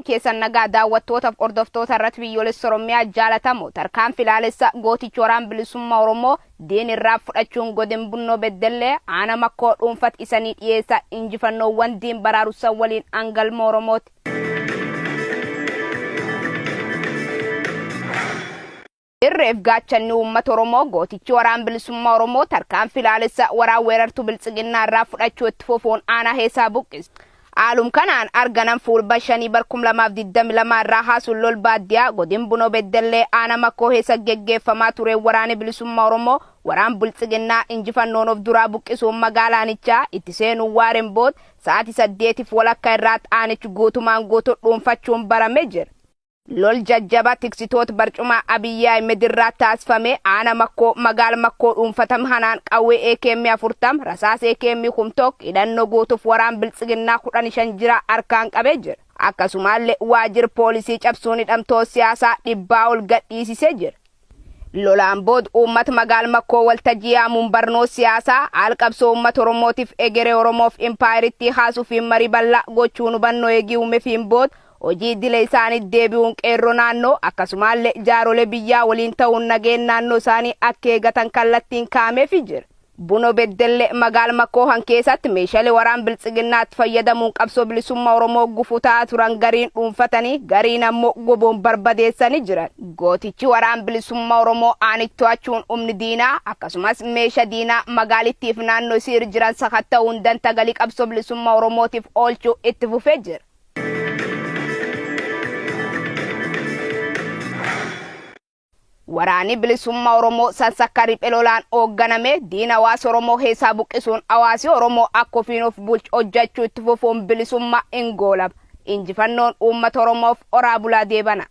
Keessan nagaa daawwattootaaf hordoftoota irratti biyyoolessa Oromiyaa jaalatamoo tarkaan filaalessa gooticha waraana bilisummaa Oromoo diin irraa fudhachuun godin Bunnoo Beddellee aana makkoo dhuunfat isanii dhiyeessa injifannoowwan diin baraarusan waliin angalma Oromooti. Irreef gaachanni uummata Oromoo gootichi waraana bilisummaa Oromoo tarkaan filaalessa waraana weerartuu biltsiginnaa irraa fudhachuu itti fufuun aana heesaa buqqise. Aalum kanaan arganan fuulba shanii barkum 2022 irraa haasuun lol baadiyyaa godin Bunnoo Beddellee aana makkoo heessa geggeeffamaa ture waraana bilisummaa Oromoo waraan biltsiginnaa injifannoon of duraa buqqisuun magaalaanichaa itti seenuun waareen bood sa'aatii 8 walakkaa irraatti aanichi guutumaan guutuu dhuunfachuun baramee jira. Lol jajjaba tiksitoota barcuma Abiyyi Ahmed irraa taasifame aana makkoo magaala makkoo dhuunfatame hanaan qawwee AKM 40 rasaas AKM 10 hidhannoo guutuuf waraan biltsiginnaa 15 jira harkaan qabee jira. Akkasumallee waajjira poolisii cabsuun hidhamtoota siyaasaa 100 ol gadhiisisee jira. Lolaan bood uummata magaala makkoo waltajjii yaamuun barnoo siyaasaa alqabsoo uummata Oromootiif egeree Oromoof impaayiritti haasuufiin marii bal'aa gochuun hubannoo eegii uumeefiin bood hojii idilee isaanii deebi'uun qeerroo naannoo akkasumallee jaarolee biyyaa waliin ta'uun nageen naannoo isaanii akka eegatan kallattiin kaa'ameefii jira. Bunnoo Beddellee magaala makkoo keessatti meeshaalee waraana biltsiginnaatti fayyadamuun qabsoo bilisummaa Oromoo gufuu ta'aa turan gariin dhuunfatanii gariin ammoo goboon barbadeessanii jiran. Gootichi waraana bilisummaa Oromoo aanitti to'achuun humni diinaa akkasumas meeshaa diinaa magaalittiif naannoo isii jiran sakatta'uun danta galii qabsoo bilisummaa Oromootiif oolchuu itti fufee jira. Waraani bilisummaa Oromoo sansakka riphee lolaan hoogganame diina hawaasa Oromoo heesaa buqqisuun hawaasi Oromoo akka ofiin of bulchu hojjechuu itti fufuun bilisummaa hin goolaba. Injifannoon uummata Oromoof oraa bulaa deebana.